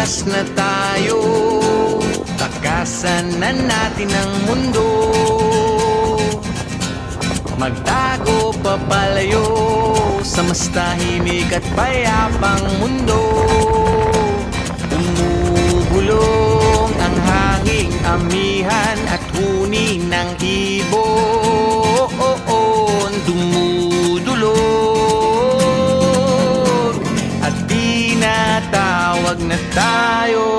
Bukas na tayo, takasan na natin ang mundo. Magtago papalayo sa mas tahimik at payapang mundo. Umubulong ang hanging amihan at huni ng ibon. Dumudulog at tinatawag na tayo.